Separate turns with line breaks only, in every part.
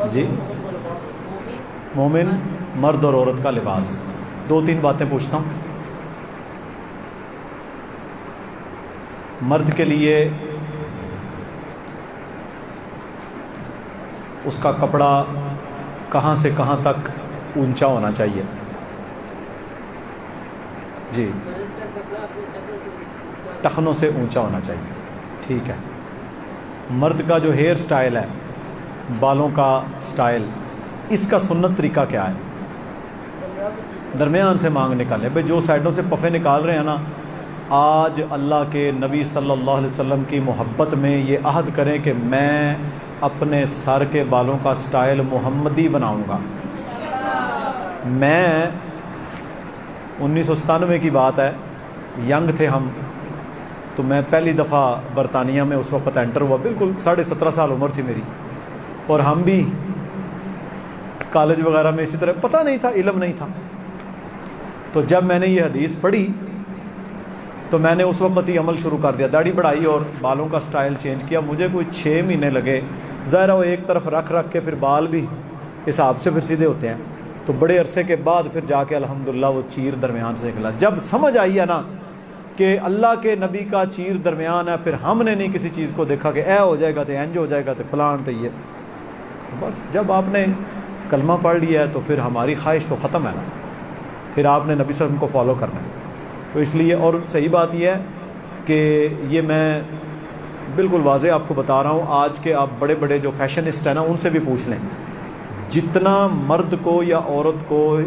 جی مومن مرد اور عورت کا لباس. 2-3 باتیں پوچھتا ہوں. مرد کے لیے اس کا کپڑا کہاں سے کہاں تک اونچا ہونا چاہیے؟ جی ٹخنوں سے اونچا ہونا چاہیے. ٹھیک ہے. مرد کا جو ہیئر سٹائل ہے، بالوں کا سٹائل، اس کا سنت طریقہ کیا ہے؟ درمیان سے مانگ نکالے. بھائی جو سائڈوں سے پفے نکال رہے ہیں نا، آج اللہ کے نبی صلی اللہ علیہ وسلم کی محبت میں یہ عہد کریں کہ میں اپنے سر کے بالوں کا سٹائل محمدی بناؤں گا. میں 1997 کی بات ہے، ینگ تھے ہم، تو میں پہلی دفعہ برطانیہ میں اس وقت انٹر ہوا. بالکل 17.5 سال عمر تھی میری، اور ہم بھی کالج وغیرہ میں اسی طرح، پتہ نہیں تھا، علم نہیں تھا. تو جب میں نے یہ حدیث پڑھی تو میں نے اس وقت ہی عمل شروع کر دیا، داڑھی بڑھائی اور بالوں کا سٹائل چینج کیا. مجھے کوئی 6 مہینے لگے. ظاہر وہ ایک طرف رکھ کے پھر بال بھی حساب سے پھر سیدھے ہوتے ہیں، تو بڑے عرصے کے بعد پھر جا کے الحمدللہ وہ چیر درمیان سے نکلا. جب سمجھ آئی ہے نا کہ اللہ کے نبی کا چیر درمیان ہے، پھر ہم نے نہیں کسی چیز کو دیکھا کہ اے ہو جائے گا تو اینج ہو جائے گا تو فلان تو یہ. بس جب آپ نے کلمہ پڑھ لیا ہے تو پھر ہماری خواہش تو ختم ہے نا، پھر آپ نے نبی صلی اللہ علیہ وسلم کو فالو کرنا ہے. تو اس لیے، اور صحیح بات یہ ہے کہ یہ میں بالکل واضح آپ کو بتا رہا ہوں، آج کے آپ بڑے بڑے جو فیشنسٹ ہیں نا، ان سے بھی پوچھ لیں، جتنا مرد کو یا عورت کو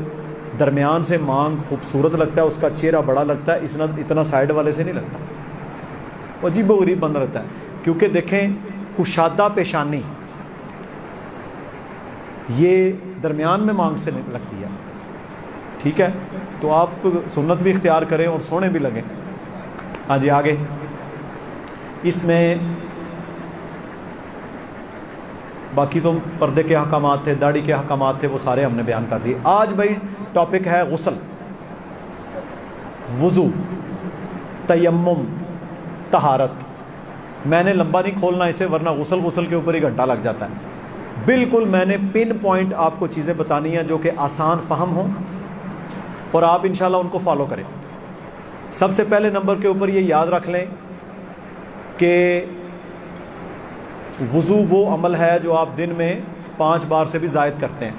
درمیان سے مانگ خوبصورت لگتا ہے، اس کا چہرہ بڑا لگتا ہے، اتنا سائڈ والے سے نہیں لگتا. وہ عجیب و غریب بن رہتا ہے. کیونکہ دیکھیں، کشادہ پیشانی یہ درمیان میں مانگ سے لگتی ہے. ٹھیک ہے، تو آپ سنت بھی اختیار کریں اور سونے بھی لگیں. ہاں جی آگے. اس میں باقی تو پردے کے احکامات تھے، داڑھی کے احکامات تھے، وہ سارے ہم نے بیان کر دیے. آج بھائی ٹاپک ہے غسل، وضو، تیمم، طہارت. میں نے لمبا نہیں کھولنا اسے، ورنہ غسل کے اوپر ہی گھنٹہ لگ جاتا ہے. بالکل میں نے پن پوائنٹ آپ کو چیزیں بتانی ہیں جو کہ آسان فہم ہوں اور آپ انشاءاللہ ان کو فالو کریں. سب سے پہلے نمبر کے اوپر یہ یاد رکھ لیں کہ وضو وہ عمل ہے جو آپ دن میں 5 بار سے بھی زائد کرتے ہیں.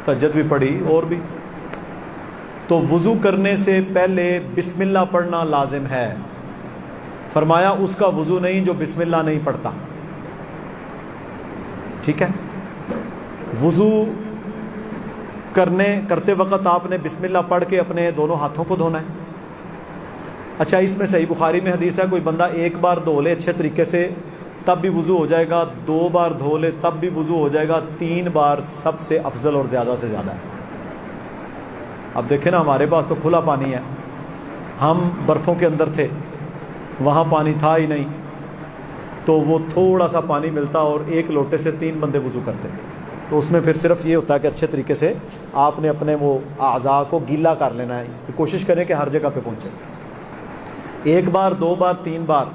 تہجد بھی پڑھی اور بھی. تو وضو کرنے سے پہلے بسم اللہ پڑھنا لازم ہے. فرمایا اس کا وضو نہیں جو بسم اللہ نہیں پڑھتا. ٹھیک ہے. وضو کرتے وقت آپ نے بسم اللہ پڑھ کے اپنے دونوں ہاتھوں کو دھونا ہے. اچھا، اس میں صحیح بخاری میں حدیث ہے، کوئی بندہ 1 بار دھو لے اچھے طریقے سے تب بھی وضو ہو جائے گا، 2 بار دھو لے تب بھی وضو ہو جائے گا، 3 بار سب سے افضل اور زیادہ سے زیادہ ہے. اب دیکھیں نا، ہمارے پاس تو کھلا پانی ہے، ہم برفوں کے اندر تھے، وہاں پانی تھا ہی نہیں، تو وہ تھوڑا سا پانی ملتا اور 1 لوٹے سے 3 بندے وضو کرتے. تو اس میں پھر صرف یہ ہوتا ہے کہ اچھے طریقے سے آپ نے اپنے وہ اعضاء کو گیلا کر لینا ہے. کوشش کریں کہ ہر جگہ پہ پہنچے. 1 بار 2 بار 3 بار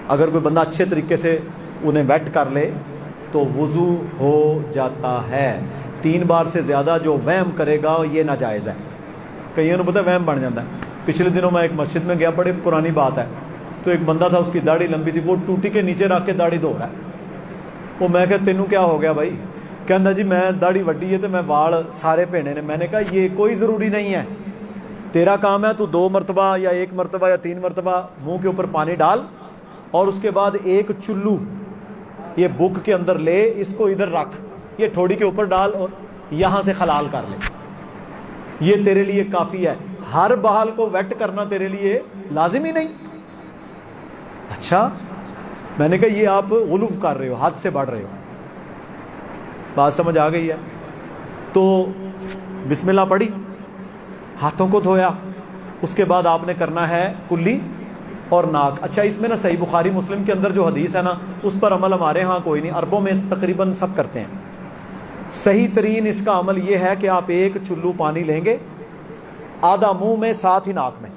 اگر کوئی بندہ اچھے طریقے سے انہیں ویٹ کر لے تو وضو ہو جاتا ہے. 3 بار سے زیادہ جو وہم کرے گا یہ ناجائز ہے. کئیوں نے پتہ وہم بن جاتا ہے. پچھلے دنوں میں ایک مسجد میں گیا، بڑی پرانی بات ہے، تو ایک بندہ تھا، اس کی داڑھی لمبی تھی، وہ ٹوٹی کے نیچے رکھ کے داڑھی دھو رہا ہے. وہ میں کہ تینوں کیا ہو گیا بھائی؟ کہنا جی میں داڑھی وڈی ہے تو میں وال سارے پینے نے. میں نے کہا یہ کوئی ضروری نہیں ہے، تیرا کام ہے تو 2 مرتبہ یا 1 مرتبہ یا 3 مرتبہ منہ کے اوپر پانی ڈال اور اس کے بعد ایک چلو یہ بک کے اندر لے، اس کو ادھر رکھ، یہ ٹھوڑی کے اوپر ڈال اور یہاں سے خلال کر لے. یہ تیرے لیے کافی ہے. ہر بال کو ویٹ کرنا تیرے لیے لازم ہی نہیں. اچھا، میں نے کہا یہ آپ غلو کر رہے ہو، حد سے بڑھ رہے ہو. بات سمجھ آ گئی ہے؟ تو بسم اللہ پڑھی، ہاتھوں کو دھویا، اس کے بعد آپ نے کرنا ہے کلی اور ناک. اچھا، اس میں نا صحیح بخاری مسلم کے اندر جو حدیث ہے نا، اس پر عمل ہمارے ہاں کوئی نہیں، عربوں میں تقریباً سب کرتے ہیں. صحیح ترین اس کا عمل یہ ہے کہ آپ 1 چلو پانی لیں گے، آدھا منہ میں ساتھ ہی ناک میں،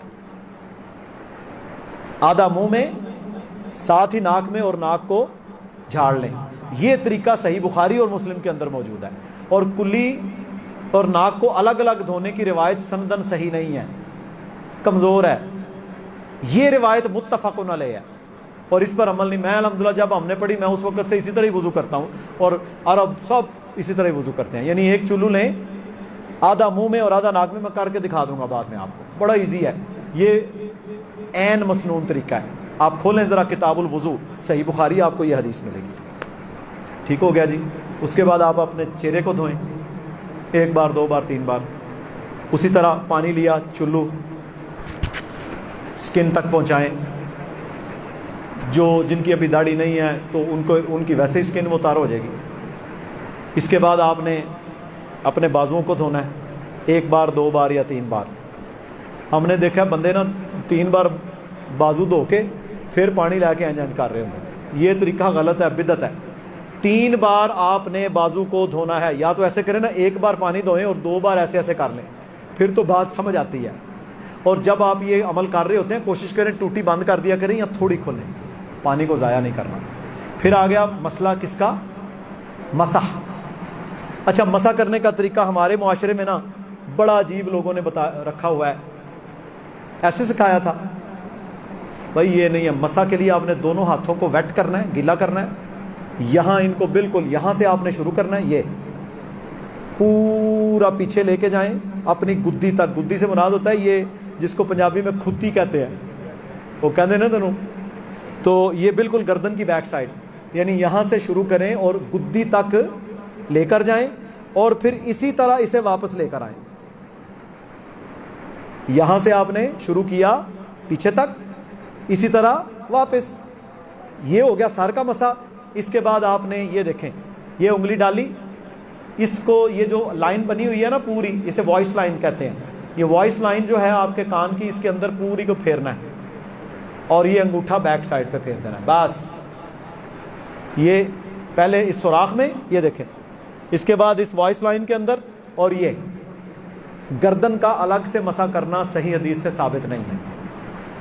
آدھا منہ میں ساتھ ہی ناک میں، اور ناک کو جھاڑ لیں. یہ طریقہ صحیح بخاری اور مسلم کے اندر موجود ہے. اور کلی اور ناک کو الگ الگ دھونے کی روایت سندن صحیح نہیں ہے, کمزور ہے. یہ روایت متفق علیہ ہے اور اس پر عمل نہیں. میں الحمدللہ جب ہم نے پڑھی میں اس وقت سے اسی طرح ہی وضو کرتا ہوں, اور عرب سب اسی طرح ہی وضو کرتے ہیں. یعنی ایک چلو لیں, آدھا منہ میں اور آدھا ناک میں کر کے دکھا دوں گا بعد میں آپ کو, بڑا ایزی ہے. یہ عین مسنون طریقہ ہے. آپ کھولیں ذرا کتاب الوضو صحیح بخاری, آپ کو یہ حدیث ملے گی. ٹھیک ہو گیا جی. اس کے بعد آپ اپنے چہرے کو دھوئیں 1 بار 2 بار 3 بار. اسی طرح پانی لیا, چلو سکن تک پہنچائیں. جن کی ابھی داڑھی نہیں ہے تو ان کی ویسے ہی سکن وہ تار ہو جائے گی. اس کے بعد آپ نے اپنے بازوؤں کو دھونا ہے 1 بار 2 بار یا 3 بار. ہم نے دیکھا بندے نا 3 بار بازو دھو کے پھر پانی لا کے انج کر رہے ہوں گے. یہ طریقہ غلط ہے, بدعت ہے. 3 بار آپ نے بازو کو دھونا ہے. یا تو ایسے کریں نا, 1 بار پانی دھوئیں اور 2 بار ایسے ایسے کر لیں, پھر تو بات سمجھ آتی ہے. اور جب آپ یہ عمل کر رہے ہوتے ہیں کوشش کریں ٹوٹی بند کر دیا کریں یا تھوڑی کھولیں, پانی کو ضائع نہیں کرنا. پھر آ گیا مسئلہ کس کا, مسح. اچھا, مسح کرنے کا طریقہ ہمارے معاشرے میں نا بڑا عجیب لوگوں نے رکھا ہوا ہے. ایسے سکھایا تھا بھائی, یہ نہیں ہے. مسح کے لیے آپ نے دونوں ہاتھوں کو ویٹ کرنا ہے, گیلا کرنا ہے. یہاں ان کو بالکل یہاں سے آپ نے شروع کرنا ہے, یہ پورا پیچھے لے کے جائیں اپنی گدی تک. گدی سے مراد ہوتا ہے یہ جس کو پنجابی میں کھتی کہتے ہیں, وہ کہتے ہیں نا تینوں, تو یہ بالکل گردن کی بیک سائڈ, یعنی یہاں سے شروع کریں اور گدی تک لے کر جائیں, اور پھر اسی طرح اسے واپس لے کر آئیں. یہاں سے آپ نے شروع کیا پیچھے تک, اسی طرح واپس. یہ ہو گیا سر کا مسا. اس کے بعد آپ نے یہ دیکھیں, یہ انگلی ڈالی, اس کو یہ جو لائن بنی ہوئی ہے نا پوری, اسے وائس لائن کہتے ہیں. یہ وائس لائن جو ہے آپ کے کان کی, اس کے اندر پوری کو پھیرنا ہے, اور یہ انگوٹھا بیک سائڈ پہ پھیر دینا ہے بس. یہ پہلے اس سوراخ میں, یہ دیکھیں, اس کے بعد اس وائس لائن کے اندر, اور یہ گردن کا الگ سے مسا کرنا صحیح حدیث سے ثابت نہیں ہے.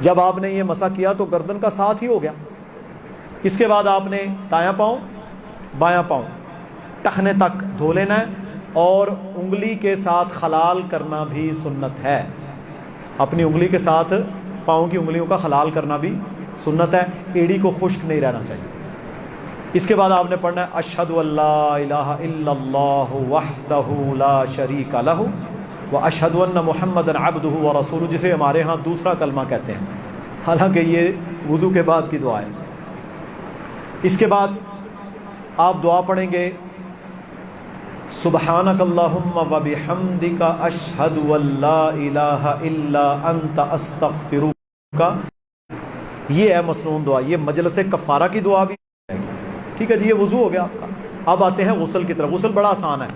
جب آپ نے یہ مسا کیا تو گردن کا ساتھ ہی ہو گیا. اس کے بعد آپ نے دایاں پاؤں بایاں پاؤں ٹخنے تک دھو لینا ہے, اور انگلی کے ساتھ خلال کرنا بھی سنت ہے. اپنی انگلی کے ساتھ پاؤں کی انگلیوں کا خلال کرنا بھی سنت ہے. ایڑی کو خشک نہیں رہنا چاہیے. اس کے بعد آپ نے پڑھنا ہے اشہد ان لا الہ الا اللہ وحدہ لا شریک لہ واشہد ان محمدا عبدہ ورسولہ, جسے ہمارے ہاں دوسرا کلمہ کہتے ہیں, حالانکہ یہ وضو کے بعد کی دعا ہے. اس کے بعد آپ دعا پڑھیں گے سبحانک اللہم وبحمدک اشہد ان لا الہ الا انت استغفرک. یہ ہے مسنون دعا, یہ مجلس کفارہ کی دعا بھی ہے. ٹھیک ہے جی, یہ وضو ہو گیا آپ کا. اب آتے ہیں غسل کی طرف. غسل بڑا آسان ہے.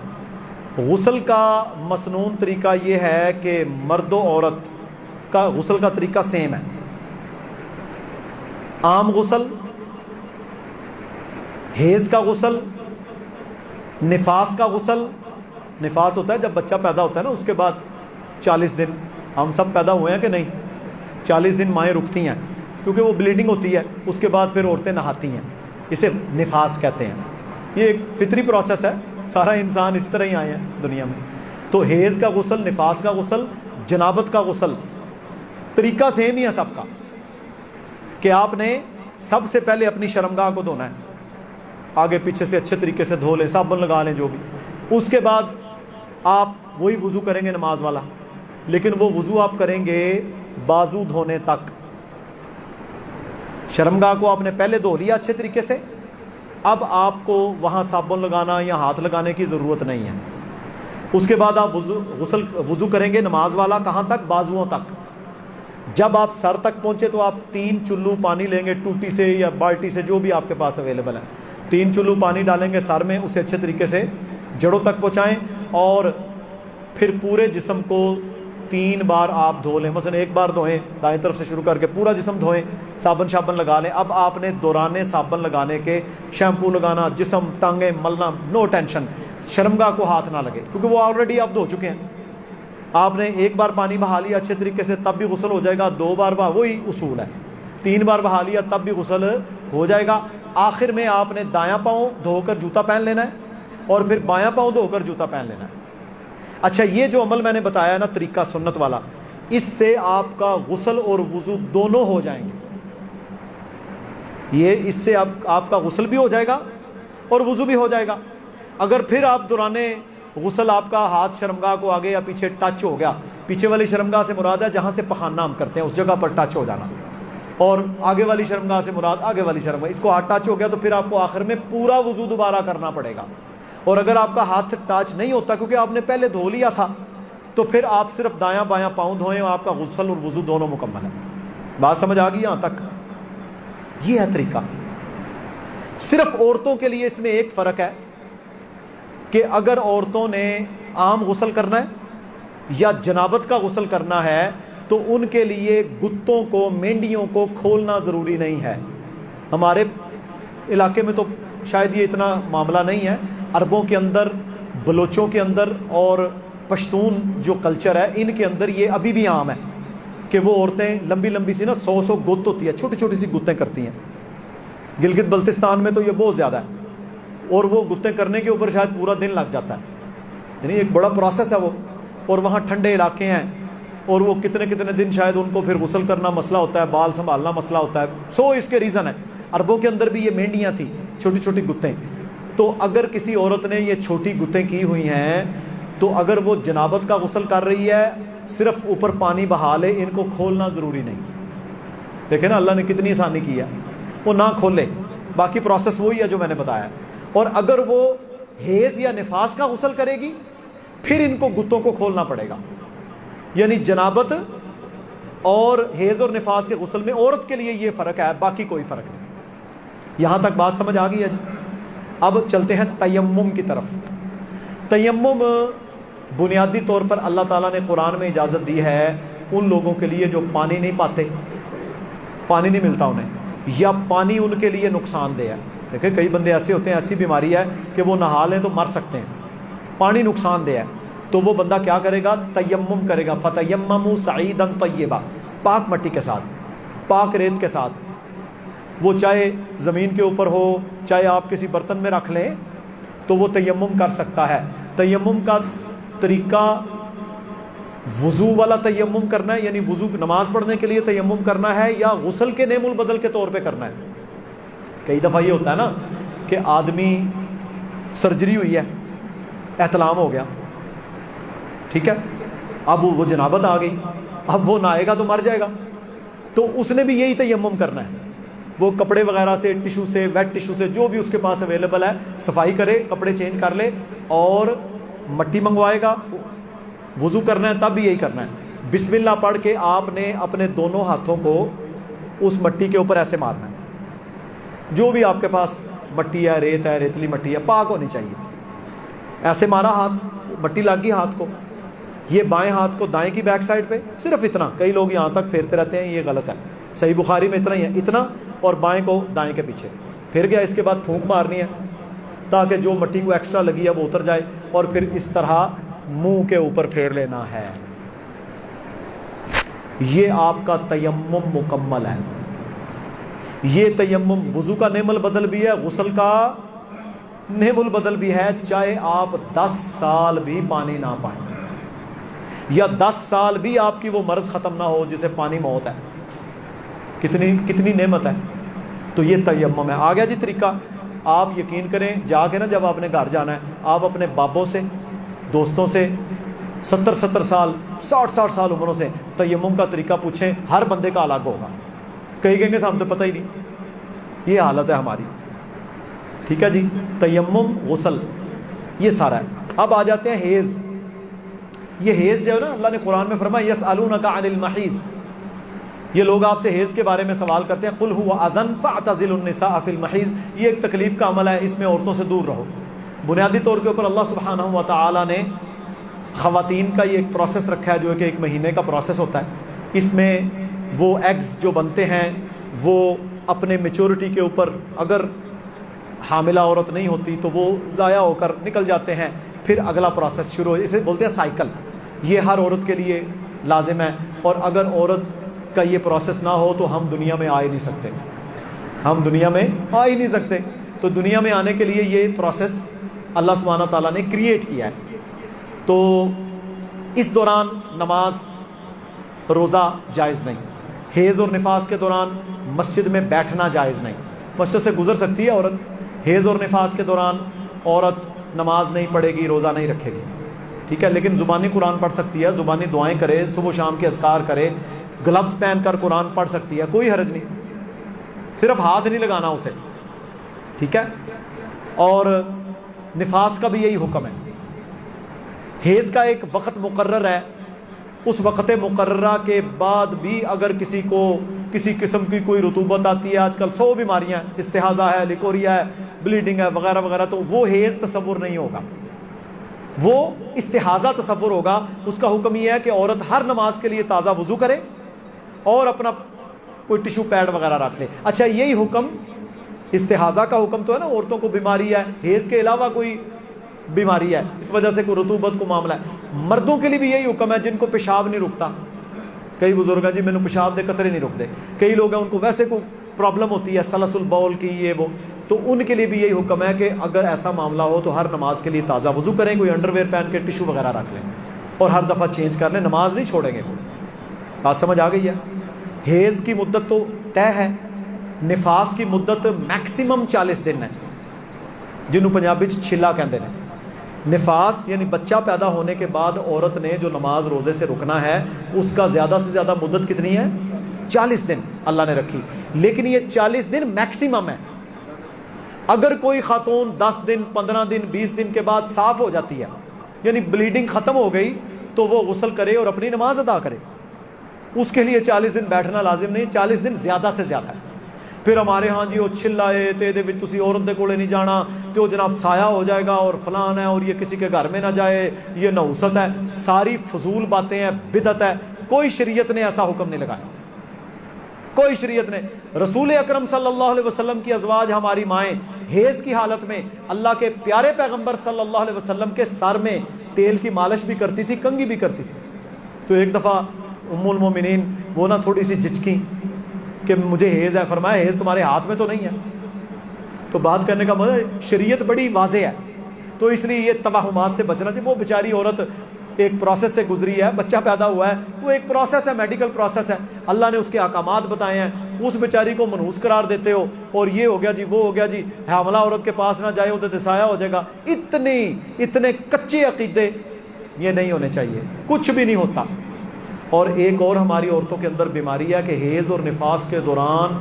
غسل کا مسنون طریقہ یہ ہے کہ مرد و عورت کا غسل کا طریقہ سیم ہے. عام غسل, حیض کا غسل, نفاس کا غسل. نفاس ہوتا ہے جب بچہ پیدا ہوتا ہے نا, اس کے بعد 40 دن, ہم سب پیدا ہوئے ہیں کہ نہیں, 40 دن مائیں رکتی ہیں کیونکہ وہ بلیڈنگ ہوتی ہے. اس کے بعد پھر عورتیں نہاتی ہیں, اسے نفاس کہتے ہیں. یہ ایک فطری پروسیس ہے, سارا انسان اس طرح ہی آئے ہیں دنیا میں. تو حیض کا غسل, نفاس کا غسل, جنابت کا غسل, طریقہ سیم ہی ہے سب کا, کہ آپ نے سب سے پہلے اپنی شرمگاہ کو دھونا ہے, آگے پیچھے سے اچھے طریقے سے دھو لیں, صابن لگا لیں جو بھی. اس کے بعد آپ وہی وضو کریں گے نماز والا, لیکن وہ وضو آپ کریں گے بازو دھونے تک. شرمگاہ کو آپ نے پہلے دھو لیا اچھے طریقے سے, اب آپ کو وہاں صابن لگانا یا ہاتھ لگانے کی ضرورت نہیں ہے. اس کے بعد آپ وضو کریں گے نماز والا, کہاں تک, بازوؤں تک. جب آپ سر تک پہنچے تو آپ 3 چلو پانی لیں گے, ٹوٹی سے یا بالٹی سے, جو بھی آپ کے پاس اویلیبل ہے. 3 چلو پانی ڈالیں گے سر میں, اسے اچھے طریقے سے جڑوں تک پہنچائیں, اور پھر پورے جسم کو 3 بار آپ دھو لیں. مثلا 1 بار دھوئیں دائیں طرف سے شروع کر کے, پورا جسم دھوئیں, صابن شابن لگا لیں. اب آپ نے دوران صابن لگانے کے شیمپو لگانا, جسم ٹانگیں ملنا, نو ٹینشن. شرمگاہ کو ہاتھ نہ لگے کیونکہ وہ آلریڈی آپ دھو چکے ہیں. آپ نے 1 بار پانی بہا لیا اچھے طریقے سے, تب بھی غسل ہو جائے گا. 2 بار وہی اصول ہے, 3 بار بہا لیا تب بھی غسل ہو جائے گا. آخر میں آپ نے دایاں پاؤں دھو کر جوتا پہن لینا ہے اور پھر بایاں پاؤں دھو کر جوتا پہن لینا ہے۔ اچھا یہ جو عمل میں نے بتایا نا طریقہ سنت والا، اس سے آپ کا غسل اور وضو دونوں ہو جائیں گے۔ یہ اس سے آپ کا غسل بھی ہو جائے گا اور وضو بھی ہو جائے گا۔ اگر پھر آپ دوران غسل آپ کا ہاتھ شرمگاہ کو آگے یا پیچھے ٹچ ہو گیا، پیچھے والی شرمگاہ سے مراد ہے جہاں سے پخانہ ہم کرتے ہیں اس جگہ پر ٹچ ہو جانا، اور آگے والی شرمگاہ سے مراد آگے والی شرمگاہ، اس کو ہاتھ ٹچ ہو گیا تو پھر آپ کو آخر میں پورا وضو دوبارہ کرنا پڑے گا۔ اور اگر آپ کا ہاتھ ٹچ نہیں ہوتا کیونکہ آپ نے پہلے دھو لیا تھا، تو پھر آپ صرف دایاں بایاں پاؤں دھوئیں اور آپ کا غسل اور وضو دونوں مکمل ہے۔ بات سمجھ آ گئی یہاں تک؟ یہ ہے طریقہ۔ صرف عورتوں کے لیے اس میں ایک فرق ہے کہ اگر عورتوں نے عام غسل کرنا ہے یا جنابت کا غسل کرنا ہے تو ان کے لیے گتوں کو، مینڈیوں کو کھولنا ضروری نہیں ہے۔ ہمارے علاقے میں تو شاید یہ اتنا معاملہ نہیں ہے، عربوں کے اندر، بلوچوں کے اندر اور پشتون جو کلچر ہے ان کے اندر یہ ابھی بھی عام ہے کہ وہ عورتیں لمبی لمبی سی نا 100 گت ہوتی ہے، چھوٹی چھوٹی سی گتیں کرتی ہیں۔ گلگت بلتستان میں تو یہ بہت زیادہ ہے، اور وہ گتیں کرنے کے اوپر شاید پورا دن لگ جاتا ہے، یعنی ایک بڑا پروسیس ہے وہ، اور وہاں ٹھنڈے علاقے ہیں اور وہ کتنے کتنے دن شاید ان کو پھر غسل کرنا مسئلہ ہوتا ہے، بال سنبھالنا مسئلہ ہوتا ہے۔ اس کے ریزن ہے عربوں کے اندر بھی یہ مینڈیاں تھیں، چھوٹی چھوٹی گتیں۔ تو اگر کسی عورت نے یہ چھوٹی گتیں کی ہوئی ہیں تو اگر وہ جنابت کا غسل کر رہی ہے صرف اوپر پانی بہا لے، ان کو کھولنا ضروری نہیں۔ دیکھیں نا اللہ نے کتنی آسانی کی ہے، وہ نہ کھولے، باقی پروسیس وہی ہے جو میں نے بتایا ہے۔ اور اگر وہ حیض یا نفاس کا غسل کرے گی پھر ان کو گتوں کو کھولنا پڑے گا، یعنی جنابت اور حیض اور نفاس کے غسل میں عورت کے لیے یہ فرق ہے، باقی کوئی فرق نہیں۔ یہاں تک بات سمجھ آ گئی ہے جی؟ اب چلتے ہیں تیمم کی طرف۔ تیمم بنیادی طور پر اللہ تعالیٰ نے قرآن میں اجازت دی ہے ان لوگوں کے لیے جو پانی نہیں پاتے، پانی نہیں ملتا انہیں، یا پانی ان کے لیے نقصان دہ ہے۔ دیکھیں کئی بندے ایسے ہوتے ہیں، ایسی بیماری ہے کہ وہ نہا لیں تو مر سکتے ہیں، پانی نقصان دہ ہے، تو وہ بندہ کیا کرے گا؟ تیمم کرے گا۔ فتیمموا صعیدا طیبا، پاک مٹی کے ساتھ، پاک ریت کے ساتھ، وہ چاہے زمین کے اوپر ہو چاہے آپ کسی برتن میں رکھ لیں تو وہ تیمم کر سکتا ہے۔ تیمم کا طریقہ وضو والا تیمم کرنا ہے، یعنی وضو نماز پڑھنے کے لیے تیمم کرنا ہے، یا غسل کے نیم البدل کے طور پہ کرنا ہے۔ کئی دفعہ یہ ہوتا ہے نا کہ آدمی سرجری ہوئی ہے، احتلام ہو گیا، ٹھیک ہے، اب وہ جنابت آ گئی، اب وہ نہائے گا تو مر جائے گا، تو اس نے بھی یہی تیمم کرنا ہے۔ وہ کپڑے وغیرہ سے، ٹیشو سے، ویٹ ٹیشو سے، جو بھی اس کے پاس اویلیبل ہے، صفائی کرے، کپڑے چینج کر لے اور مٹی منگوائے گا، وضو کرنا ہے تب بھی یہی کرنا ہے۔ بسم اللہ پڑھ کے آپ نے اپنے دونوں ہاتھوں کو اس مٹی کے اوپر ایسے مارنا ہے، جو بھی آپ کے پاس مٹی ہے، ریت ہے، ریتلی مٹی ہے، پاک ہونی چاہیے۔ ایسے مارا، ہاتھ مٹی لگ گئی ہاتھ کو، یہ بائیں ہاتھ کو دائیں کی بیک سائڈ پہ، صرف اتنا، کئی لوگ یہاں تک پھیرتے رہتے ہیں، یہ غلط ہے۔ صحیح بخاری میں اتنا ہی ہے، اتنا، اور بائیں کو دائیں کے پیچھے پھر گیا۔ اس کے بعد پھونک مارنی ہے تاکہ جو مٹی کو ایکسٹرا لگی ہے وہ اتر جائے، اور پھر اس طرح منہ کے اوپر پھیر لینا ہے۔ یہ آپ کا تیمم مکمل ہے۔ یہ تیمم وضو کا نعم البدل بھی ہے، غسل کا نعم البدل بھی ہے، چاہے آپ 10 سال بھی پانی نہ پائیں، یا 10 سال بھی آپ کی وہ مرض ختم نہ ہو جسے پانی موت ہے۔ کتنی نعمت ہے۔ تو یہ تیمم ہے۔ آ گیا جی طریقہ۔ آپ یقین کریں، جا کے نا جب آپ نے گھر جانا ہے، آپ اپنے بابوں سے، دوستوں سے، 70 سال 60 سال عمروں سے تیمم کا طریقہ پوچھیں، ہر بندے کا الگ ہوگا۔ کئی کہیں گے ہم تو پتہ ہی نہیں۔ یہ حالت ہے ہماری، ٹھیک ہے جی۔ تیمم، غسل، یہ سارا ہے۔ اب آ جاتے ہیں حیض۔ یہ حیض جو ہے نا، اللہ نے قرآن میں فرمایا یسألونک عن المحیض، یہ لوگ آپ سے حیض کے بارے میں سوال کرتے ہیں، قل هو اذن فاعتزلوا النساء فی المحیض، یہ ایک تکلیف کا عمل ہے، اس میں عورتوں سے دور رہو۔ بنیادی طور کے اوپر اللہ سبحانہ و تعالی نے خواتین کا یہ ایک پروسیس رکھا ہے جو کہ 1 مہینے کا پروسیس ہوتا ہے۔ اس میں وہ ایگز جو بنتے ہیں وہ اپنے میچورٹی کے اوپر، اگر حاملہ عورت نہیں ہوتی تو وہ ضائع ہو کر نکل جاتے ہیں، پھر اگلا پروسیس شروع ہو، اسے بولتے ہیں سائیکل۔ یہ ہر عورت کے لیے لازم ہے، اور اگر عورت کا یہ پروسیس نہ ہو تو ہم دنیا میں آ ہی نہیں سکتے۔ ہم دنیا میں آ ہی نہیں سکتے. تو دنیا میں آنے کے لیے یہ پروسیس اللہ سبحانہ تعالیٰ نے کریٹ کیا ہے. تو اس دوران نماز روزہ جائز نہیں. حیض اور نفاس کے دوران مسجد میں بیٹھنا جائز نہیں. مسجد سے گزر سکتی ہے عورت, حیض اور نفاس کے دوران عورت نماز نہیں پڑھے گی, روزہ نہیں رکھے گی, ٹھیک ہے, لیکن زبانی قرآن پڑھ سکتی ہے, زبانی دعائیں کرے, صبح و شام کے اذکار کرے, گلوز پہن کر قرآن پڑھ سکتی ہے, کوئی حرج نہیں, صرف ہاتھ نہیں لگانا اسے, ٹھیک ہے. اور نفاس کا بھی یہی حکم ہے. حیض کا ایک وقت مقرر ہے, اس وقت مقررہ کے بعد بھی اگر کسی کو کسی قسم کی کوئی رطوبت آتی ہے, آج کل 100 بیماریاں, استحاضہ ہے, لیکوریا ہے, بلیڈنگ ہے وغیرہ وغیرہ, تو وہ حیض تصور نہیں ہوگا, وہ استحاضہ تصور ہوگا. اس کا حکم یہ ہے کہ عورت ہر نماز کے لیے تازہ وضو کرے اور اپنا کوئی ٹشو پیڈ وغیرہ رکھ لے. اچھا, یہی حکم استحاضہ کا حکم تو ہے نا, عورتوں کو بیماری ہے, حیض کے علاوہ کوئی بیماری ہے, اس وجہ سے کوئی رطوبت کو معاملہ ہے. مردوں کے لیے بھی یہی حکم ہے جن کو پیشاب نہیں رکتا. کئی بزرگ ہیں جی میں نے پیشاب دے قطرے نہیں رکتے, کئی لوگ ہیں ان کو ویسے کوئی پرابلم ہوتی ہے سلس البول کی, یہ وہ, تو ان کے لیے بھی یہی حکم ہے کہ اگر ایسا معاملہ ہو تو ہر نماز کے لیے تازہ وضو کریں, کوئی انڈر ویئر پہن کے ٹشو وغیرہ رکھ لیں اور ہر دفعہ چینج کر لیں, نماز نہیں چھوڑیں گے. بات سمجھ آ گئی ہے. حیض کی مدت تو طے ہے, نفاس کی مدت میکسیمم 40 دن ہے, جنہوں پنجابی چھلا کہتے ہیں. نفاس یعنی بچہ پیدا ہونے کے بعد عورت نے جو نماز روزے سے رکنا ہے اس کا زیادہ سے زیادہ مدت کتنی ہے؟ 40 دن اللہ نے رکھی, لیکن یہ 40 دن میکسیمم ہے. اگر کوئی خاتون 10 دن 15 دن 20 دن کے بعد صاف ہو جاتی ہے, یعنی بلیڈنگ ختم ہو گئی, تو وہ غسل کرے اور اپنی نماز ادا کرے, اس کے لیے 40 دن بیٹھنا لازم نہیں, 40 دن زیادہ سے زیادہ ہے. پھر ہمارے ہاں جی وہ چھلائے تے دے وچ تسی عورت دے کولے نہیں جانا تے وہ جناب سایہ ہو جائے گا اور فلان ہے اور یہ کسی کے گھر میں نہ جائے, یہ نحوست ہے, ساری فضول باتیں ہیں, بدعت ہے. کوئی شریعت نے ایسا حکم نہیں لگایا, کوئی شریعت نے. رسول اکرم صلی اللہ علیہ وسلم کی ازواج ہماری مائیں حیض کی حالت میں اللہ کے پیارے پیغمبر صلی اللہ علیہ وسلم کے سر میں تیل کی مالش بھی کرتی تھی, کنگھی بھی کرتی تھی. تو ایک دفعہ ام المومنین وہ نا تھوڑی سی جھجکی کہ مجھے حیض ہے, فرمایا حیض تمہارے ہاتھ میں تو نہیں ہے. تو بات کرنے کا مطلب شریعت بڑی واضح ہے, تو اس لیے یہ توہمات سے بچنا چاہیے. وہ بیچاری عورت ایک پروسیس سے گزری ہے, بچہ پیدا ہوا ہے, وہ ایک پروسیس ہے, میڈیکل پروسیس ہے, اللہ نے اس کے احکامات بتائے ہیں, اس بیچاری کو منحوس قرار دیتے ہو اور یہ ہو گیا جی وہ ہو گیا جی, حاملہ عورت کے پاس نہ جائے ادھر سایہ ہو جائے گا. اتنے کچے عقیدے یہ نہیں ہونے چاہیے, کچھ بھی نہیں ہوتا. اور ایک اور ہماری عورتوں کے اندر بیماری ہے کہ حیض اور نفاس کے دوران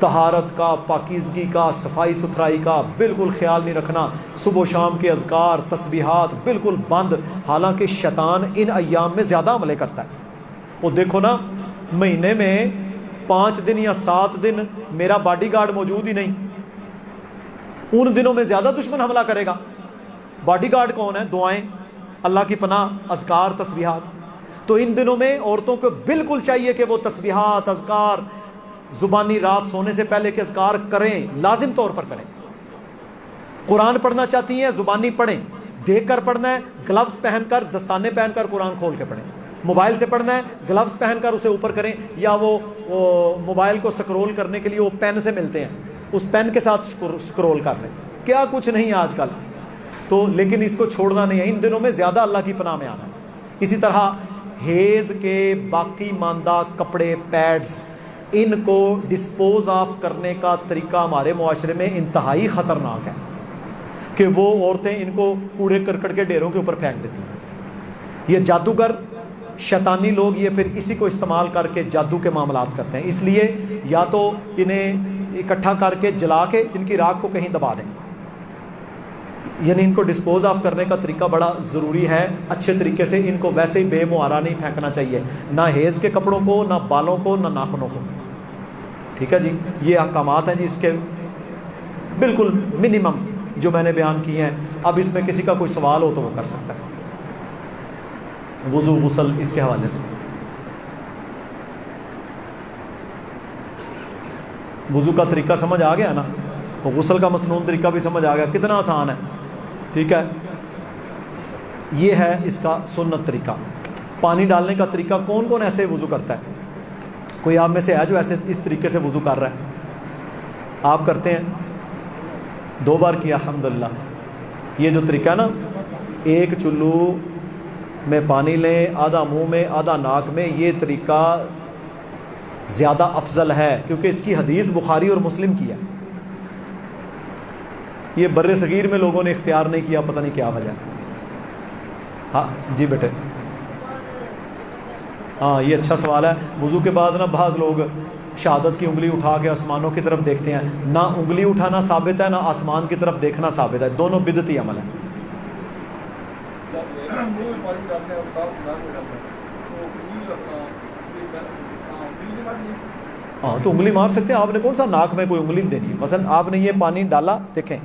طہارت کا, پاکیزگی کا, صفائی ستھرائی کا بالکل خیال نہیں رکھنا. صبح و شام کے اذکار تسبیحات بالکل بند, حالانکہ شیطان ان ایام میں زیادہ عملے کرتا ہے. وہ دیکھو نا, مہینے میں 5 دن یا 7 دن میرا باڈی گارڈ موجود ہی نہیں, ان دنوں میں زیادہ دشمن حملہ کرے گا. باڈی گارڈ کون ہے؟ دعائیں, اللہ کی پناہ, اذکار, تسبیحات. تو ان دنوں میں عورتوں کو بالکل چاہیے کہ وہ تسبیحات, اذکار, زبانی رات سونے سے پہلے کے اذکار کریں, لازم طور پر کریں. قرآن پڑھنا چاہتی ہیں زبانی پڑھیں, دیکھ کر پڑھنا ہے, گلوز پہن کر, دستانے پہن کر قرآن کھول کے پڑھیں. موبائل سے پڑھنا ہے, گلوز پہن کر اسے اوپر کریں, یا وہ موبائل کو سکرول کرنے کے لیے وہ پین سے ملتے ہیں, اس پین کے ساتھ سکرول کر لیں. کیا کچھ نہیں آج کل تو, لیکن اس کو چھوڑنا نہیں ہے. ان دنوں میں زیادہ اللہ کی پناہ میں آنا ہے. اسی طرح حیض کے باقی ماندہ کپڑے, پیڈز, ان کو ڈسپوز آف کرنے کا طریقہ ہمارے معاشرے میں انتہائی خطرناک ہے کہ وہ عورتیں ان کو کوڑے کرکٹ کے ڈھیروں کے اوپر پھینک دیتی ہیں. یہ جادوگر, شیطانی لوگ یہ پھر اسی کو استعمال کر کے جادو کے معاملات کرتے ہیں. اس لیے یا تو انہیں اکٹھا کر کے جلا کے ان کی راکھ کو کہیں دبا دیں, یعنی ان کو ڈسپوز آف کرنے کا طریقہ بڑا ضروری ہے اچھے طریقے سے. ان کو ویسے ہی بے معارہ نہیں پھینکنا چاہیے, نہ حیض کے کپڑوں کو, نہ بالوں کو, نہ ناخنوں کو. ٹھیک ہے جی, یہ احکامات ہیں جی اس کے بالکل منیمم جو میں نے بیان کیے ہیں. اب اس میں کسی کا کوئی سوال ہو تو وہ کر سکتا ہے. وضو, غسل, اس کے حوالے سے وضو کا طریقہ سمجھ آ گیا نا, غسل کا مسنون طریقہ بھی سمجھ آ گیا, کتنا آسان ہے. ٹھیک ہے, یہ ہے اس کا سنت طریقہ. پانی ڈالنے کا طریقہ, کون کون ایسے وضو کرتا ہے؟ کوئی آپ میں سے ہے جو ایسے اس طریقے سے وضو کر رہا ہے؟ آپ کرتے ہیں 2 بار کیا الحمدللہ. یہ جو طریقہ نا، ایک چلو میں پانی لیں، آدھا منہ میں آدھا ناک میں، یہ طریقہ زیادہ افضل ہے کیونکہ اس کی حدیث بخاری اور مسلم کی ہے. یہ بر صغیر میں لوگوں نے اختیار نہیں کیا، پتہ نہیں کیا وجہ. ہاں جی بیٹے، ہاں یہ اچھا سوال ہے. وضو کے بعد نا بعض لوگ شہادت کی انگلی اٹھا کے آسمانوں کی طرف دیکھتے ہیں. نہ انگلی اٹھانا ثابت ہے، نہ آسمان کی طرف دیکھنا ثابت ہے، دونوں بدعتی عمل ہے. ہاں تو انگلی مار سکتے ہیں. آپ نے کون سا ناک میں کوئی انگلی دینی ہے؟ مثلا آپ نے یہ پانی ڈالا، دیکھیں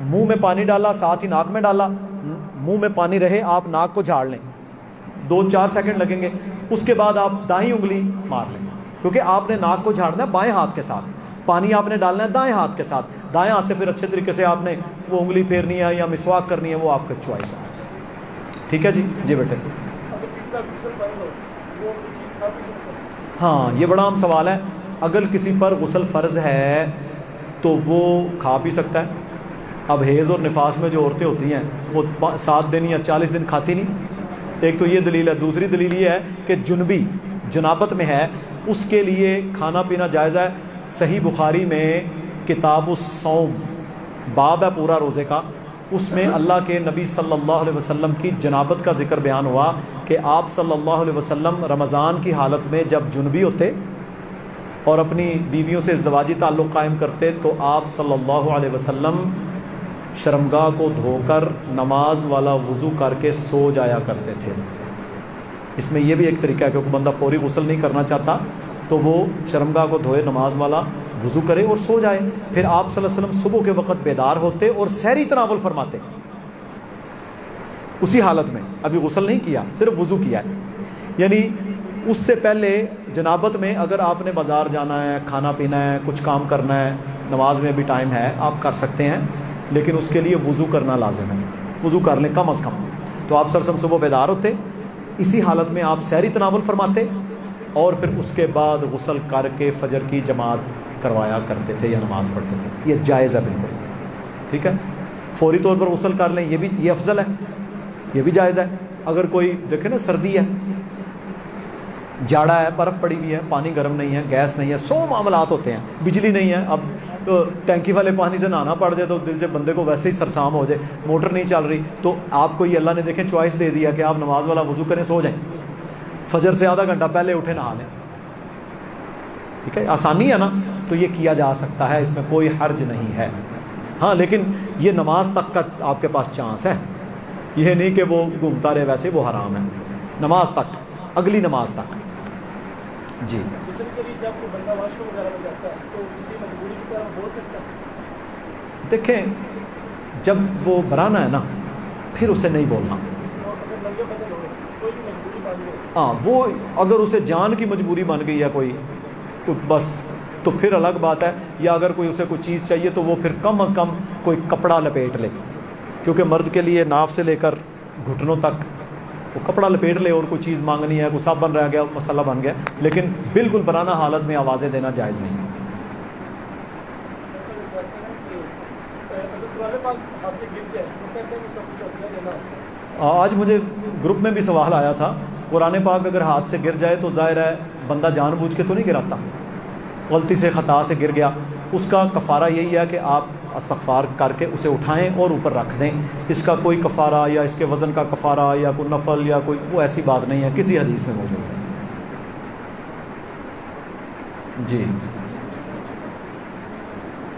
منہ میں پانی ڈالا، ساتھ ہی ناک میں ڈالا، منہ میں پانی رہے، آپ ناک کو جھاڑ لیں، 2-4 سیکنڈ لگیں گے. اس کے بعد آپ دائیں انگلی مار لیں، کیونکہ آپ نے ناک کو جھاڑنا ہے بائیں ہاتھ کے ساتھ، پانی آپ نے ڈالنا ہے دائیں ہاتھ کے ساتھ. دائیں ہاتھ سے پھر اچھے طریقے سے آپ نے وہ انگلی پھیرنی ہے یا مسواک کرنی ہے، وہ آپ کا چوائس ہے. ٹھیک ہے جی. جی بیٹے. ہاں یہ بڑا عام سوال ہے. اگر کسی پر غسل فرض ہے تو وہ کھا پی سکتا ہے. اب حیض اور نفاس میں جو عورتیں ہوتی ہیں وہ 7 دن یا 40 دن کھاتی نہیں. ایک تو یہ دلیل ہے. دوسری دلیل یہ ہے کہ جنبی جنابت میں ہے، اس کے لیے کھانا پینا جائز ہے. صحیح بخاری میں کتاب الصوم باب ہے پورا روزے کا، اس میں اللہ کے نبی صلی اللہ علیہ وسلم کی جنابت کا ذکر بیان ہوا کہ آپ صلی اللہ علیہ وسلم رمضان کی حالت میں جب جنبی ہوتے اور اپنی بیویوں سے ازدواجی تعلق قائم کرتے تو آپ صلی اللہ علیہ وسلم شرمگاہ کو دھو کر نماز والا وضو کر کے سو جایا کرتے تھے. اس میں یہ بھی ایک طریقہ ہے کہ کوئی بندہ فوری غسل نہیں کرنا چاہتا تو وہ شرمگاہ کو دھوئے، نماز والا وضو کرے اور سو جائے. پھر آپ صلی اللہ علیہ وسلم صبح کے وقت بیدار ہوتے اور سحری تناول فرماتے اسی حالت میں. ابھی غسل نہیں کیا، صرف وضو کیا ہے. یعنی اس سے پہلے جنابت میں اگر آپ نے بازار جانا ہے، کھانا پینا ہے، کچھ کام کرنا ہے، نماز میں بھی ٹائم ہے، آپ کر سکتے ہیں، لیکن اس کے لیے وضو کرنا لازم ہے. وضو کر لیں کم از کم. تو آپ صلی اللہ علیہ وسلم صبح بیدار ہوتے، اسی حالت میں آپ سحری تناول فرماتے اور پھر اس کے بعد غسل کر کے فجر کی جماعت کروایا کرتے تھے یا نماز پڑھتے تھے. یہ جائز ہے بالکل. ٹھیک ہے. فوری طور پر غسل کر لیں، یہ افضل ہے، یہ بھی جائز ہے. اگر کوئی دیکھیں نا سردی ہے، جاڑا ہے، برف پڑی ہوئی ہے، پانی گرم نہیں ہے، گیس نہیں ہے، 100 معاملات ہوتے ہیں، بجلی نہیں ہے، اب تو ٹینکی والے پانی سے نہانا پڑ جائے تو دل سے بندے کو ویسے ہی سرسام ہو جائے، موٹر نہیں چل رہی، تو آپ کو یہ اللہ نے دیکھیں چوائس دے دیا کہ آپ نماز والا وضو کریں، سو جائیں، فجر سے آدھا گھنٹہ پہلے اٹھے نہا لیں. ٹھیک ہے، آسانی ہے نا، تو یہ کیا جا سکتا ہے، اس میں کوئی حرج نہیں ہے. ہاں لیکن یہ نماز تک کا آپ کے پاس چانس ہے، یہ نہیں کہ وہ گھومتا رہے، ویسے وہ حرام ہے. نماز تک، اگلی نماز تک. جی دیکھیں جب وہ برانا ہے نا پھر اسے نہیں بولنا. ہاں وہ اگر اسے جان کی مجبوری بن گئی ہے کوئی بس تو پھر الگ بات ہے. یا اگر کوئی اسے کوئی چیز چاہیے تو وہ پھر کم از کم کوئی کپڑا لپیٹ لے، کیونکہ مرد کے لیے ناف سے لے کر گھٹنوں تک وہ کپڑا لپیٹ لے، اور کوئی چیز مانگنی ہے، کوئی صابن رہ گیا، مسئلہ بن گیا، لیکن بالکل برانا حالت میں آوازیں دینا جائز نہیں. آج مجھے گروپ میں بھی سوال آیا تھا، قرآن پاک اگر ہاتھ سے گر جائے تو ظاہر ہے بندہ جان بوجھ کے تو نہیں گراتا، غلطی سے خطا سے گر گیا، اس کا کفارہ یہی ہے کہ آپ استغفار کر کے اسے اٹھائیں اور اوپر رکھ دیں. اس کا کوئی کفارہ یا اس کے وزن کا کفارہ یا کوئی نفل یا کوئی وہ ایسی بات نہیں ہے، کسی حدیث میں موجود ہے. جی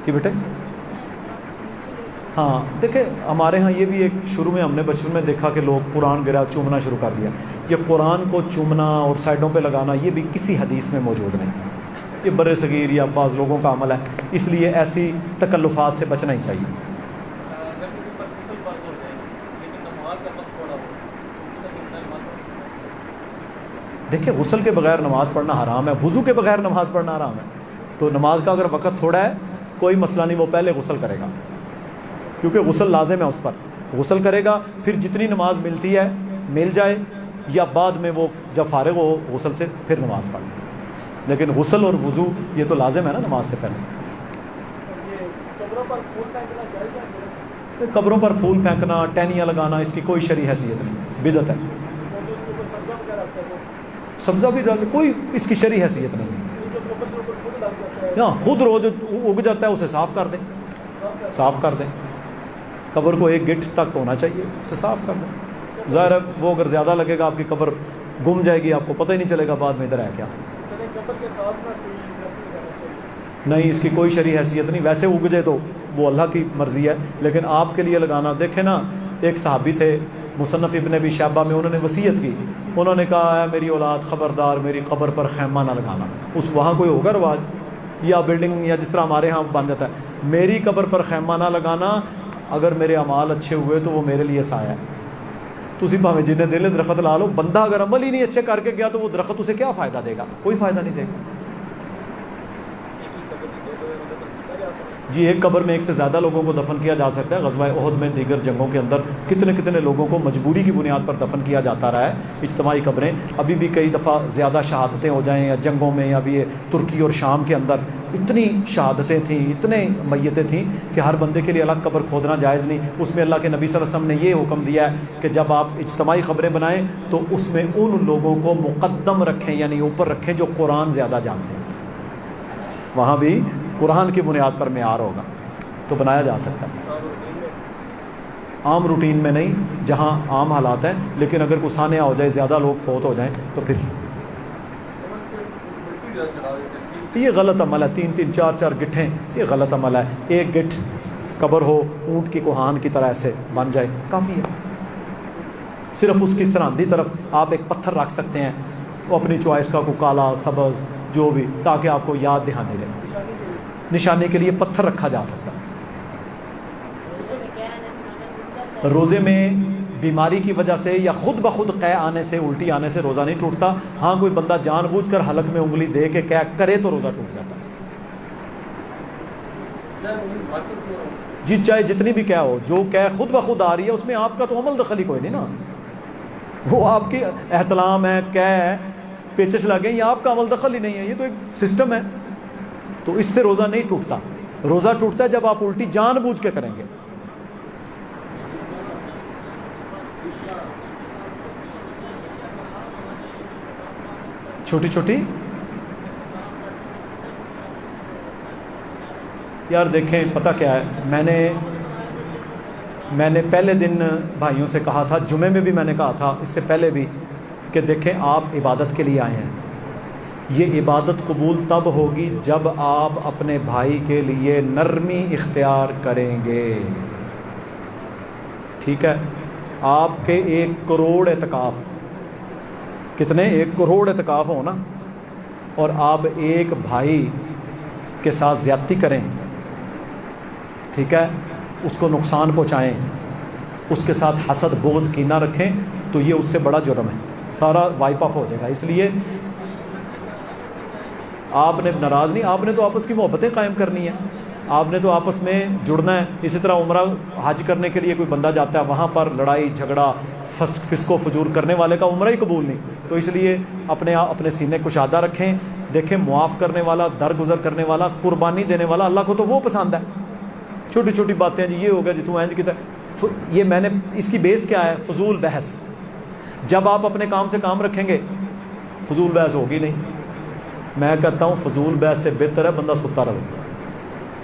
جی بیٹے. ہاں دیکھیں ہمارے ہاں یہ بھی ایک شروع میں ہم نے بچپن میں دیکھا کہ لوگ قرآن گرا چومنا شروع کر دیا. یہ قرآن کو چومنا اور سائڈوں پہ لگانا یہ بھی کسی حدیث میں موجود نہیں، یہ بر صغیر یا بعض لوگوں کا عمل ہے، اس لیے ایسی تکلفات سے بچنا ہی چاہیے. دیکھیں غسل کے بغیر نماز پڑھنا حرام ہے، وضو کے بغیر نماز پڑھنا حرام ہے. تو نماز کا اگر وقت تھوڑا ہے کوئی مسئلہ نہیں، وہ پہلے غسل کرے گا کیونکہ غسل لازم ہے اس پر. غسل کرے گا، پھر جتنی نماز ملتی ہے مل جائے، یا بعد میں وہ جب فارغ ہو غسل سے پھر نماز پڑھے. لیکن غسل اور وضو یہ تو لازم ہے نا نماز سے پہلے. قبروں پر پھول پھینکنا، ٹہنیاں لگانا، اس کی کوئی شرعی حیثیت نہیں، بدعت ہے۔ سبزہ بھی ڈال، کوئی اس کی شرعی حیثیت نہیں ہے۔ ہاں خود روز اگ جاتا ہے اسے صاف کر دیں، صاف کر دیں۔ قبر کو ایک گٹھ تک ہونا چاہیے، اسے صاف کر دیں۔ ظاہر ہے وہ اگر زیادہ لگے گا آپ کی قبر گم جائے گی، آپ کو پتہ ہی نہیں چلے گا بعد میں ادھر ہے کیا۔ نہیں، اس کی کوئی شرعی حیثیت نہیں، ویسے اگ جائے تو وہ اللہ کی مرضی ہے، لیکن آپ کے لیے لگانا، دیکھیں نا ایک صحابی تھے مصنف ابن ابی شیبہ میں، انہوں نے وصیت کی، انہوں نے کہا ہے میری اولاد خبردار میری قبر پر خیمہ نہ لگانا۔ اس وہاں کوئی ہوگا رواج یا بلڈنگ یا جس طرح ہمارے ہاں بن جاتا ہے، میری قبر پر خیمہ نہ لگانا، اگر میرے اعمال اچھے ہوئے تو وہ میرے لیے سایہ ہے۔ تسی بھاویں جنہیں دل درخت لا لو، بندہ اگر عمل ہی نہیں اچھے کر کے گیا تو وہ درخت اسے کیا فائدہ دے گا؟ کوئی فائدہ نہیں دے گا۔ جی ایک قبر میں ایک سے زیادہ لوگوں کو دفن کیا جا سکتا ہے۔ غزوہ احد میں دیگر جنگوں کے اندر کتنے کتنے لوگوں کو مجبوری کی بنیاد پر دفن کیا جاتا رہا ہے۔ اجتماعی قبریں ابھی بھی کئی دفعہ زیادہ شہادتیں ہو جائیں یا جنگوں میں، یا بھی ترکی اور شام کے اندر اتنی شہادتیں تھیں، اتنے میتیں تھیں کہ ہر بندے کے لیے الگ قبر کھودنا جائز نہیں۔ اس میں اللہ کے نبی صلی اللہ علیہ وسلم نے یہ حکم دیا ہے کہ جب آپ اجتماعی قبریں بنائیں تو اس میں ان لوگوں کو مقدم رکھیں، یعنی اوپر رکھیں جو قرآن زیادہ جانتے ہیں۔ وہاں بھی قرآن کی بنیاد پر معیار ہوگا تو بنایا جا سکتا ہے، عام روٹین میں نہیں جہاں عام حالات ہیں، لیکن اگر کوئی سانحہ ہو جائے، زیادہ لوگ فوت ہو جائیں تو پھر یہ غلط عمل ہے۔ 3 4 گٹھیں یہ غلط عمل ہے۔ ایک گٹھ قبر ہو اونٹ کی کوہان کی طرح ایسے بن جائے کافی ہے۔ صرف اس کی سرحدی طرف آپ ایک پتھر رکھ سکتے ہیں، وہ اپنی چوائس کا، کوئی کالا سبز جو بھی، تاکہ آپ کو یاد دہانی رہے۔ نشانی کے لیے پتھر رکھا جا سکتا ہے۔ روزے میں بیماری کی وجہ سے یا خود بخود قے آنے سے، الٹی آنے سے روزہ نہیں ٹوٹتا۔ ہاں کوئی بندہ جان بوجھ کر حلق میں انگلی دے کے قے کرے تو روزہ ٹوٹ جاتا ہے۔ جی چاہے جتنی بھی قے ہو، جو قے خود بخود آ رہی ہے اس میں آپ کا تو عمل دخل ہی کوئی نہیں نا، وہ آپ کی احتلام ہے، قے پیچش لگے، یہ آپ کا عمل دخل ہی نہیں ہے، یہ تو ایک سسٹم ہے۔ تو اس سے روزہ نہیں ٹوٹتا۔ روزہ ٹوٹتا ہے جب آپ الٹی جان بوجھ کے کریں گے۔ چھوٹی چھوٹی یار دیکھیں پتہ کیا ہے، میں نے پہلے دن بھائیوں سے کہا تھا، جمعے میں بھی میں نے کہا تھا، اس سے پہلے بھی، کہ دیکھیں آپ عبادت کے لیے آئے ہیں، یہ عبادت قبول تب ہوگی جب آپ اپنے بھائی کے لیے نرمی اختیار کریں گے، ٹھیک ہے؟ آپ کے 1 کروڑ اعتکاف، کتنے 1 کروڑ اعتکاف ہو نا، اور آپ ایک بھائی کے ساتھ زیادتی کریں، ٹھیک ہے، اس کو نقصان پہنچائیں، اس کے ساتھ حسد بغض کینہ رکھیں، تو یہ اس سے بڑا جرم ہے، سارا وائپ آف ہو جائے گا۔ اس لیے آپ نے ناراض نہیں، آپ نے تو آپس کی محبتیں قائم کرنی ہیں، آپ نے تو آپس میں جڑنا ہے۔ اسی طرح عمرہ حج کرنے کے لیے کوئی بندہ جاتا ہے، وہاں پر لڑائی جھگڑا فسق و فجور کرنے والے کا عمرہ ہی قبول نہیں، تو اس لیے اپنے سینے کشادہ رکھیں۔ دیکھیں معاف کرنے والا، درگزر کرنے والا، قربانی دینے والا، اللہ کو تو وہ پسند ہے۔ چھوٹی چھوٹی باتیں جی یہ ہو گیا جی تو اینج کی طرح، یہ میں نے اس کی بیس کیا ہے؟ فضول بحث۔ جب آپ اپنے کام سے کام رکھیں گے فضول بحث ہوگی نہیں۔ میں کہتا ہوں فضول بحث سے بہتر ہے بندہ ستا رہے،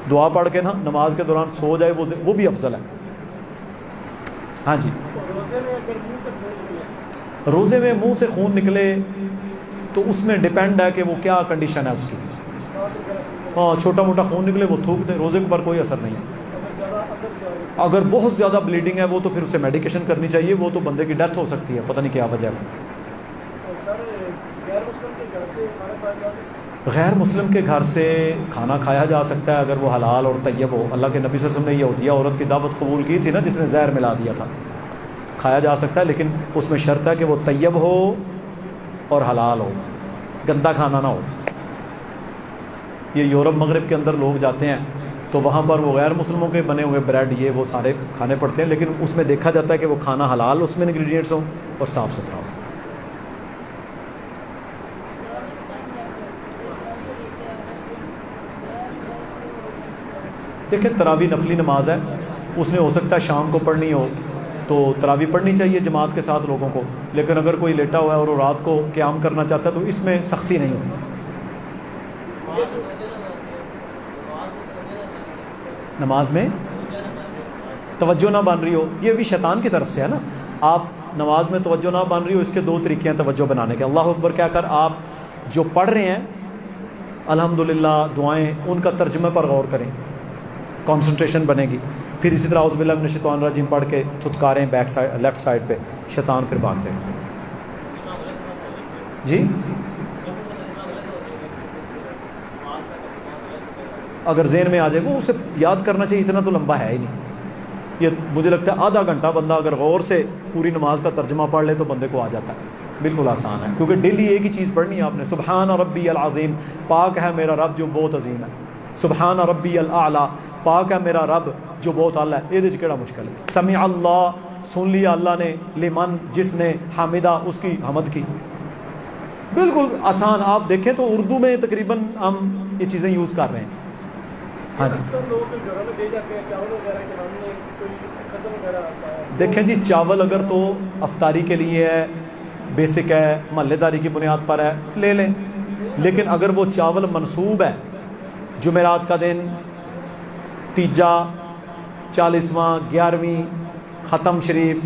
دعا پڑھ کے نا نماز کے دوران سو جائے، وہ بھی افضل ہے۔ ہاں جی، روزے میں منہ سے خون نکلے تو اس میں ڈیپینڈ ہے کہ وہ کیا کنڈیشن ہے اس کی۔ ہاں چھوٹا موٹا خون نکلے وہ تھوک دے، روزے پر کوئی اثر نہیں ہے۔ اگر بہت زیادہ بلیڈنگ ہے وہ تو پھر اسے میڈیکیشن کرنی چاہیے، وہ تو بندے کی ڈیتھ ہو سکتی ہے، پتہ نہیں کیا وجہ ہے۔ غیر مسلم کے گھر سے کھانا کھایا جا سکتا ہے اگر وہ حلال اور طیب ہو۔ اللہ کے نبی صلی اللہ علیہ وسلم نے یہ ہوتی ہے عورت کی دعوت قبول کی تھی نا جس نے زہر ملا دیا تھا، کھایا جا سکتا ہے، لیکن اس میں شرط ہے کہ وہ طیب ہو اور حلال ہو، گندا کھانا نہ ہو۔ یہ یورپ مغرب کے اندر لوگ جاتے ہیں تو وہاں پر وہ غیر مسلموں کے بنے ہوئے بریڈ یہ وہ سارے کھانے پڑتے ہیں، لیکن اس میں دیکھا جاتا ہے کہ وہ کھانا حلال اس میں انگریڈینٹس ہوں اور صاف ستھرا ہو۔ دیکھیں تراویح نفلی نماز ہے، اس نے ہو سکتا ہے شام کو پڑھنی ہو تو تراویح پڑھنی چاہیے جماعت کے ساتھ لوگوں کو، لیکن اگر کوئی لیٹا ہوا ہے اور وہ رات کو قیام کرنا چاہتا ہے تو اس میں سختی نہیں ہوتی۔ نماز میں توجہ نہ بن رہی ہو، یہ بھی شیطان کی طرف سے ہے نا۔ آپ نماز میں توجہ نہ بن رہی ہو، اس کے 2 طریقے ہیں توجہ بنانے کے۔ اللہ اکبر کہہ کر آپ جو پڑھ رہے ہیں الحمدللہ دعائیں، ان کا ترجمہ پر غور کریں، کنسنٹریشن بنے گی۔ پھر اسی طرح اعوذ باللہ من الشیطان الرجیم پڑھ کے چھٹکاریں بیک سائڈ لیفٹ سائڈ پہ، شیطان پھر بھاگ جائے گا۔ جی اگر ذہن میں آ جائے گا اسے یاد کرنا چاہیے، اتنا تو لمبا ہے ہی نہیں۔ یہ مجھے لگتا ہے آدھا گھنٹہ بندہ اگر غور سے پوری نماز کا ترجمہ پڑھ لے تو بندے کو آ جاتا ہے، بالکل آسان ہے، کیونکہ ڈیلی ایک ہی چیز پڑھنی ہے آپ نے، سبحان ربی العظیم، پاک ہے میرا رب جو بہت عظیم ہے، سبحان ربی الاعلی، پاک ہے میرا رب جو بہت اعلیٰ ہے، یہ کیڑا مشکل ہے۔ سمع اللہ، سن لیا اللہ نے، لمن جس نے، حامدہ اس کی حمد کی، بالکل آسان۔ آپ دیکھیں تو اردو میں تقریباً ہم یہ چیزیں یوز کر رہے ہیں۔ ہاں جی دیکھیں جی، چاول اگر تو افطاری کے لیے ہے، بیسک ہے، محلے داری کی بنیاد پر ہے، لے لیں، لیکن اگر وہ چاول منسوب ہے، جمعرات کا دن، تیجا، 40واں، 11ویں، ختم شریف،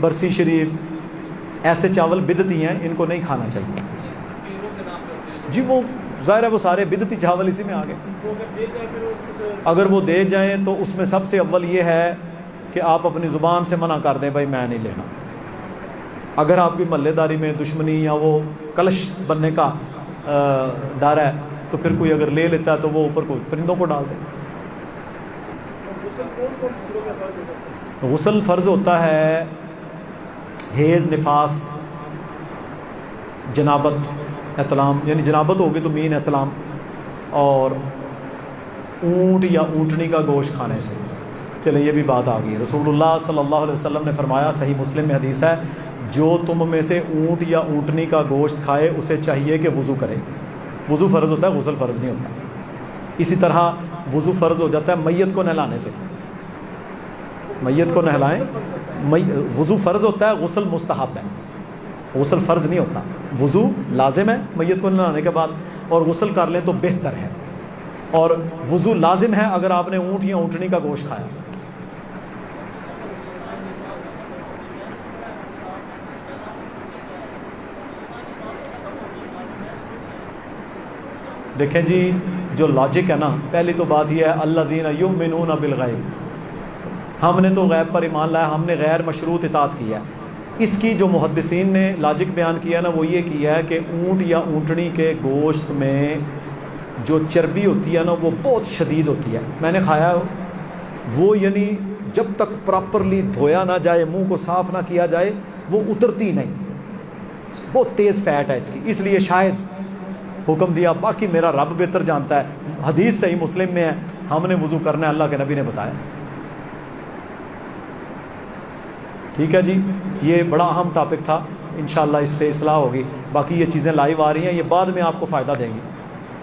برسی شریف، ایسے چاول بدعتی ہیں، ان کو نہیں کھانا چاہیے۔ جی وہ ظاہر ہے وہ سارے بدعتی چاول اسی میں آ گئے۔ اگر وہ دے جائیں تو اس میں سب سے اول یہ ہے کہ آپ اپنی زبان سے منع کر دیں، بھائی میں نہیں لینا۔ اگر آپ کی محلے داری میں دشمنی یا وہ کلش بننے کا ڈر ہے تو پھر کوئی اگر لے لیتا ہے تو وہ اوپر کو پرندوں کو ڈال دے۔ غسل فرض ہوتا ہے حیض، نفاس، جنابت، احتلام، یعنی جنابت ہوگی تو مین احتلام، اور اونٹ یا اونٹنی کا گوشت کھانے سے۔ چلیں یہ بھی بات آ گئی۔ رسول اللہ صلی اللہ علیہ وسلم نے فرمایا، صحیح مسلم میں حدیث ہے، جو تم میں سے اونٹ یا اونٹنی کا گوشت کھائے اسے چاہیے کہ وضو کرے۔ وضو فرض ہوتا ہے، غسل فرض نہیں ہوتا۔ اسی طرح وضو فرض ہو جاتا ہے میت کو نہلانے سے، میت کو نہلائیں، وضو فرض ہوتا ہے، غسل مستحب ہے، غسل فرض نہیں ہوتا۔ وضو لازم ہے میت کو نہلانے کے بعد، اور غسل کر لیں تو بہتر ہے، اور وضو لازم ہے اگر آپ نے اونٹ یا اونٹنی کا گوشت کھایا۔ دیکھیں جی، جو لاجک ہے نا، پہلی تو بات یہ ہے الذین یؤمنون بالغیب، ہم نے تو غیب پر ایمان لایا، ہم نے غیر مشروط اطاعت کی ہے۔ اس کی جو محدثین نے لاجک بیان کیا نا، وہ یہ کیا ہے کہ اونٹ یا اونٹنی کے گوشت میں جو چربی ہوتی ہے نا وہ بہت شدید ہوتی ہے، میں نے کھایا وہ، یعنی جب تک پراپرلی دھویا نہ جائے، منہ کو صاف نہ کیا جائے، وہ اترتی نہیں، بہت تیز فیٹ ہے اس کی، اس لیے شاید حکم دیا۔ باقی میرا رب بہتر جانتا ہے، حدیث صحیح مسلم میں ہے، ہم نے وضو کرنا ہے، اللہ کے نبی نے بتایا۔ ٹھیک ہے جی، یہ بڑا اہم ٹاپک تھا، انشاءاللہ اس سے اصلاح ہوگی۔ باقی یہ چیزیں لائیو آ رہی ہیں، یہ بعد میں آپ کو فائدہ دیں گی۔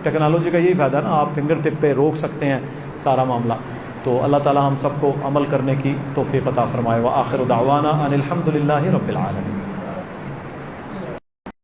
ٹیکنالوجی کا یہی فائدہ ہے نا، آپ فنگر ٹپ پہ روک سکتے ہیں سارا معاملہ۔ تو اللہ تعالی ہم سب کو عمل کرنے کی توفیق عطا فرمائے۔ وآخر دعوانا ان الحمد للہ رب العالمین۔